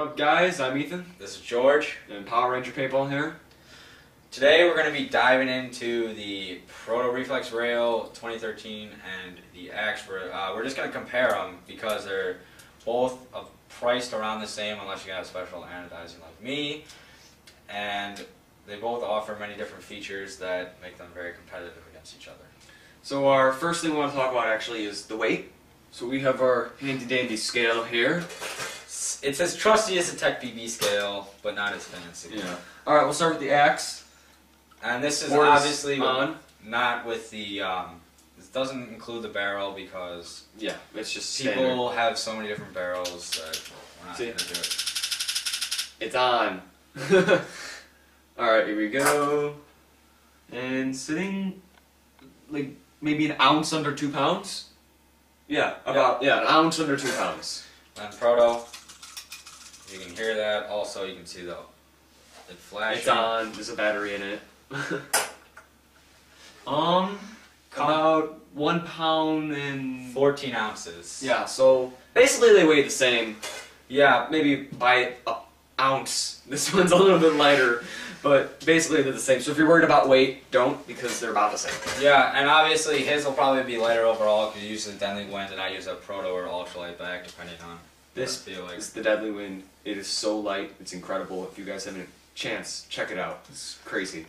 up, guys? I'm Ethan. This is George. And Power Ranger Paintball here. Today we're going to be diving into the Proto Reflex Rail 2013 and the Axe. We're just going to compare them because they're both priced around the same unless you got a special anodizing like me. And they both offer many different features that make them very competitive against each other. So our first thing we want to talk about actually is the weight. So we have our handy dandy scale here. It's as trusty as a Tech BB scale, but not as fancy. Yeah. Alright, we'll start with the Axe. And this is Board obviously on. not with the, this doesn't include the barrel because yeah, it's just people have so many different barrels that we're not going to do it. It's on. Alright, here we go. And sitting like maybe an ounce under 2 pounds. Yeah, about an ounce under 2 pounds. And Proto, you can hear that. Also, you can see it flashing. It's on. There's a battery in it. About 1 pound and 14 ounces. Yeah, so basically they weigh the same. Yeah, maybe by an ounce. This one's a little bit lighter, but basically they're the same. So if you're worried about weight, don't, because they're about the same. Yeah, and obviously his will probably be lighter overall because you use the Deadly Wind and I use a Proto or ultralight bag depending on this. What I feel like. Is the Deadly Wind. It is so light. It's incredible. If you guys have a chance, check it out. It's crazy.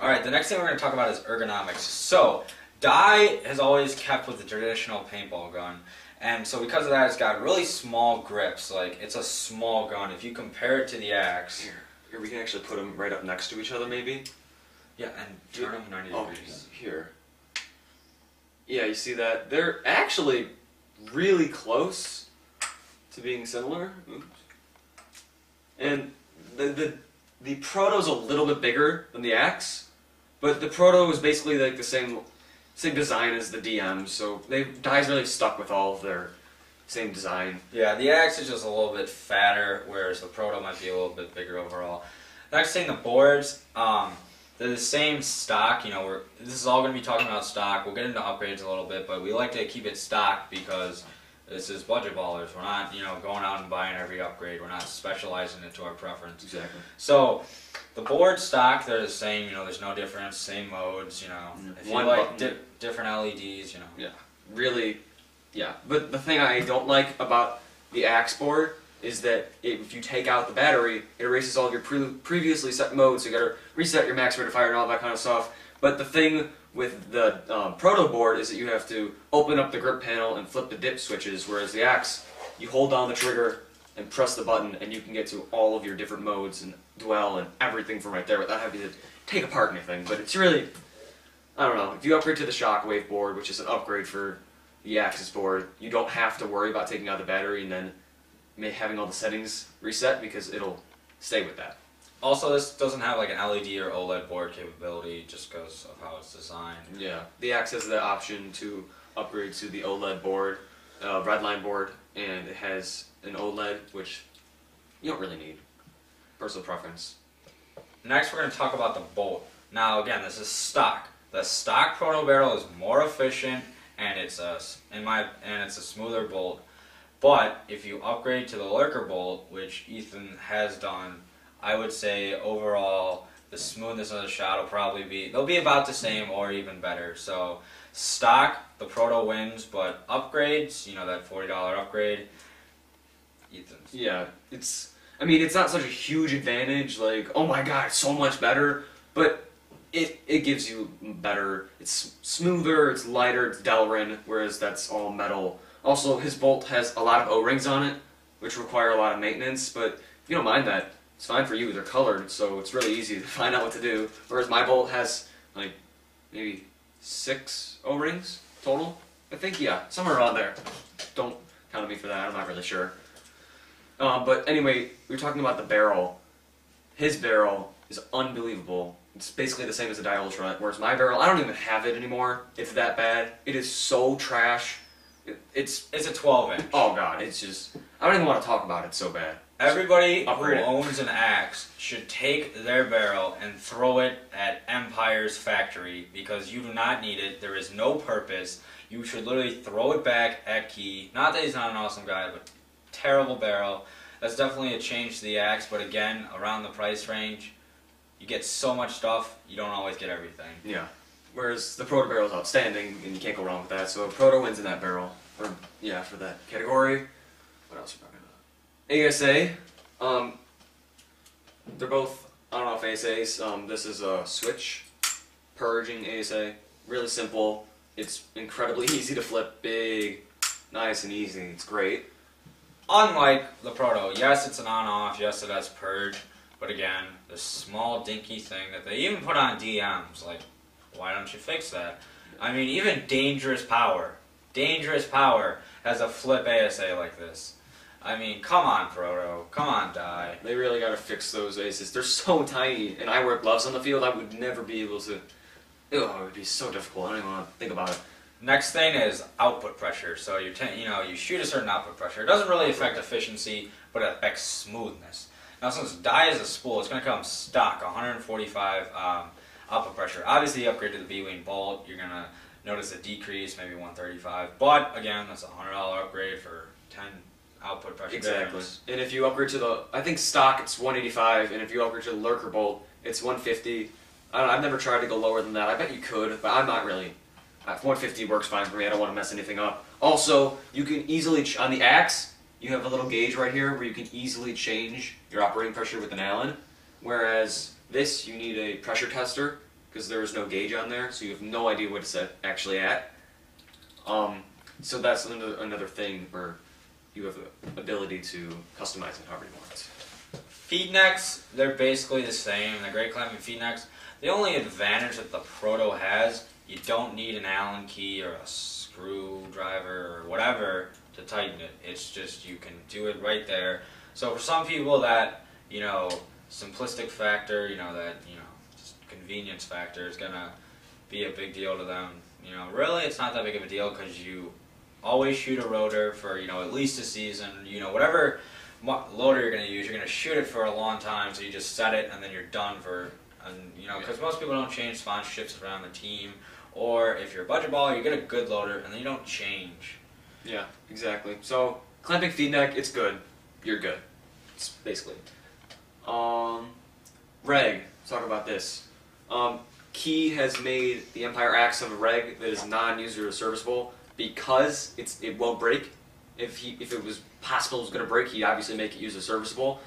Alright, the next thing we're going to talk about is ergonomics. So, Dye has always kept with the traditional paintball gun, and so because of that it's got really small grips. Like, it's a small gun. If you compare it to the Axe... Here we can actually put them right up next to each other, maybe? Yeah, and turn them 90 degrees. Here. Yeah, you see that? They're actually really close to being similar. Oops. And the Proto's a little bit bigger than the Axe, but the Proto is basically like the same design as the DM, so Dye's really stuck with all of their same design. Yeah, the Axe is just a little bit fatter, whereas the Proto might be a little bit bigger overall. Next thing, the boards, they're the same stock. You know, this is all going to be talking about stock. We'll get into upgrades a little bit, but we like to keep it stock because this is budget ballers. We're not, you know, going out and buying every upgrade. We're not specializing it to our preference. Exactly. So, the board stock, they're the same. You know, there's no difference. Same modes. You know, if you like different LEDs, you know. Yeah. Really. Yeah. But the thing I don't like about the Axe board is that if you take out the battery, it erases all of your previously set modes. So you got to reset your max rate of fire and all that kind of stuff. But the thing with the Proto board is that you have to open up the grip panel and flip the dip switches, whereas the Axe, you hold down the trigger and press the button and you can get to all of your different modes and dwell and everything from right there without having to take apart anything. But it's really, I don't know, if you upgrade to the Shockwave board, which is an upgrade for the Axe's board, you don't have to worry about taking out the battery and then having all the settings reset because it'll stay with that. Also, this doesn't have like an LED or OLED board capability just because of how it's designed. Yeah, the Axe has the option to upgrade to the OLED board, Redline board, and it has an OLED, which you don't really need. Personal preference. Next, we're going to talk about the bolt. Now, again, this is stock. The stock Proto barrel is more efficient, and it's a smoother bolt. But if you upgrade to the Lurker bolt, which Ethan has done, I would say overall the smoothness of the shot will probably they'll be about the same or even better. So stock, the Proto wins, but upgrades, you know, that $40 upgrade, Ethan's. Yeah, I mean, it's not such a huge advantage, like, oh my god, it's so much better, but it gives you better, it's smoother, it's lighter, it's Delrin, whereas that's all metal. Also, his bolt has a lot of O-rings on it, which require a lot of maintenance, but if you don't mind that, it's fine for you. They're colored, so it's really easy to find out what to do. Whereas my bolt has, like, maybe 6 O-rings total, I think, yeah, somewhere around there. Don't count on me for that, I'm not really sure. But anyway, we were talking about the barrel. His barrel is unbelievable. It's basically the same as the Dye Ultra, whereas my barrel, I don't even have it anymore. It's that bad. It is so trash. It's a 12-inch. Oh god, it's just, I don't even want to talk about it, so bad. Everybody who owns an Axe should take their barrel and throw it at Empire's factory because you do not need it. There is no purpose. You should literally throw it back at Key. Not that he's not an awesome guy, but terrible barrel. that's definitely a change to the axe. But again, around the price range, you get so much stuff, you don't always get everything. Yeah. Whereas the Proto barrel is outstanding, and you can't go wrong with that. So Proto wins in that barrel, or yeah, for that category. What else are we talking about? ASA. They're both on-off ASAs. This is a switch purging ASA. Really simple. It's incredibly easy to flip. Big, nice and easy. It's great. Unlike the Proto, yes, it's an on-off. Yes, it has purge. But again, this small dinky thing that they even put on DMs, like, why don't you fix that? I mean, even Dangerous Power has a flip ASA like this. I mean, come on, Proto. Come on, Die. They really gotta fix those ASAs. They're so tiny, and I wear gloves on the field. I would never be able to. It would be so difficult. I don't even want to think about it. Next thing is output pressure. So you shoot a certain output pressure. It doesn't really affect efficiency, but it affects smoothness. Now, since Die is a spool, it's going to come stock 145 output pressure. Obviously, you upgrade to the B-Wing bolt, you're going to notice a decrease, maybe 135. But again, that's a $100 upgrade for 10 output pressure. Exactly. Grams. And if you upgrade to the, I think stock it's 185, and if you upgrade to the Lurker bolt, it's 150. I've never tried to go lower than that. I bet you could, but I'm not really. 150 works fine for me. I don't want to mess anything up. Also, you can easily on the axe. You have a little gauge right here where you can easily change your operating pressure with an Allen, whereas this you need a pressure tester because there is no gauge on there, so you have no idea what it's actually at. So that's another thing where you have the ability to customize it however you want. Feed necks, they're basically the same. They're great clamping feed necks. The only advantage that the Proto has, you don't need an Allen key or a screwdriver or whatever to tighten it. It's just you can do it right there. So for some people that, simplistic factor, just convenience factor is gonna be a big deal to them. Really it's not that big of a deal because you always shoot a rotor for, at least a season. Whatever loader you're gonna use, you're gonna shoot it for a long time, so you just set it and then you're done for, because most people don't change sponsorships around the team, or if you're a budget baller, you get a good loader and then you don't change. Yeah, exactly. So, clamping feed neck, it's good. You're good. It's basically. Reg, let's talk about this. Key has made the Empire Axe of a reg that is non-user serviceable because it won't break. If it was possible it was going to break, he'd obviously make it user serviceable.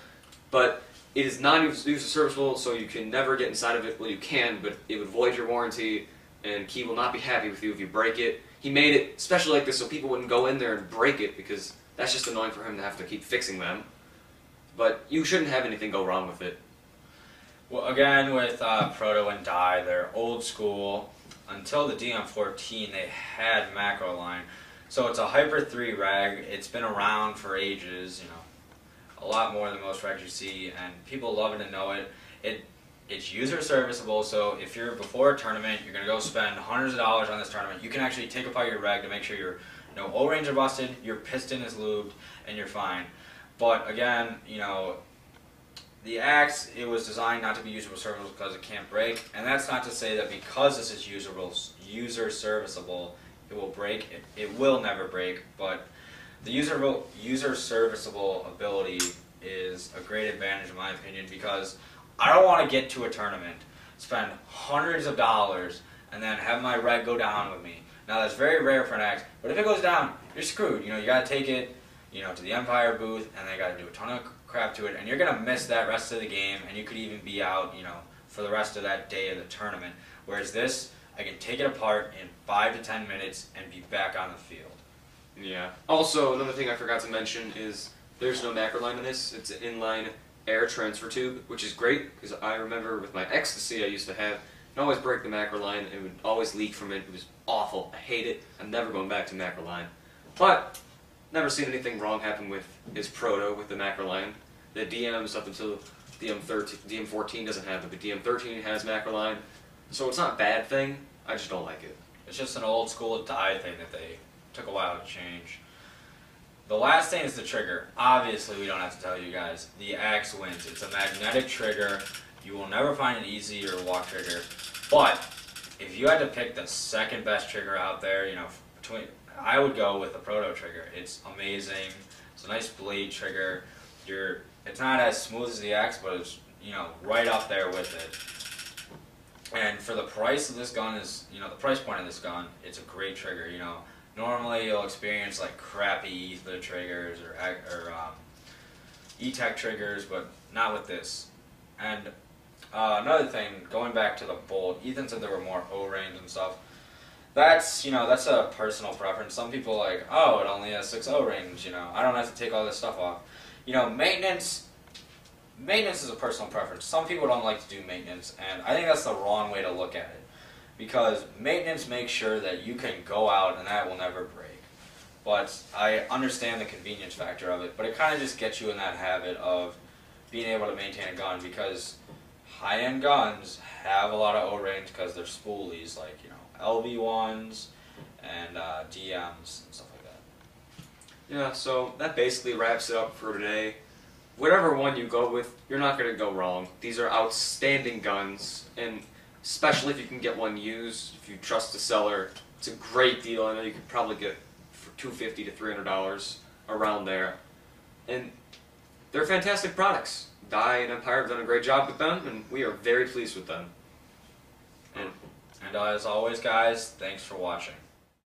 But it is non-user serviceable, so you can never get inside of it. Well, you can, but it would void your warranty, and Key will not be happy with you if you break it. He made it special like this so people wouldn't go in there and break it because that's just annoying for him to have to keep fixing them. But you shouldn't have anything go wrong with it. Well, again, with Proto and Die, they're old school. Until the DM14, they had macro line. So it's a Hyper 3 reg. It's been around for ages, a lot more than most regs you see, and people love it and know it. It's user serviceable, so if you're before a tournament, you're going to go spend hundreds of dollars on this tournament, you can actually take apart your reg to make sure your O-rings are busted, your piston is lubed, and you're fine. But again, the axe, it was designed not to be user serviceable because it can't break, and that's not to say that because this is user serviceable, it will break. It will never break, but the user serviceable ability is a great advantage in my opinion because I don't want to get to a tournament, spend hundreds of dollars, and then have my reg go down with me. Now that's very rare for an axe, but if it goes down, you're screwed. You got to take it, to the Empire booth, and they got to do a ton of crap to it, and you're gonna miss that rest of the game, and you could even be out, for the rest of that day of the tournament. Whereas this, I can take it apart in 5 to 10 minutes and be back on the field. Yeah. Also, another thing I forgot to mention is there's no macro line in this. It's an inline air transfer tube, which is great because I remember with my Ecstasy I used to have, I'd always break the macro line. It would always leak from it. It was awful. I hate it. I'm never going back to macro line. But never seen anything wrong happen with his Proto with the macro line. The DMs up until DM14 doesn't have it, but DM13 has macro line. So it's not a bad thing. I just don't like it. It's just an old school die thing that they took a while to change. The last thing is the trigger. Obviously, we don't have to tell you guys. The axe wins. It's a magnetic trigger. You will never find an easier walk trigger. But if you had to pick the second best trigger out there, I would go with the Proto trigger. It's amazing. It's a nice blade trigger. it's not as smooth as the X, but it's right up there with it. And for the price of this gun the price point of this gun, it's a great trigger. Normally you'll experience like crappy ether triggers or E-Tech triggers, but not with this. And another thing, going back to the bolt, Ethan said there were more O-rings and stuff. That's that's a personal preference. Some people are like, oh, it only has 6 O-rings. I don't have to take all this stuff off. Maintenance is a personal preference. Some people don't like to do maintenance, and I think that's the wrong way to look at it. Because maintenance makes sure that you can go out and that will never break. But I understand the convenience factor of it, but it kind of just gets you in that habit of being able to maintain a gun, because high-end guns have a lot of O-rings because they're spoolies, like LV ones and DMs and stuff like that. Yeah, so that basically wraps it up for today. Whatever one you go with, you're not going to go wrong. These are outstanding guns, and especially if you can get one used, if you trust a seller, it's a great deal. I know you could probably get for $250 to $300 around there. And they're fantastic products. Dye and Empire have done a great job with them, and we are very pleased with them. And as always, guys, thanks for watching.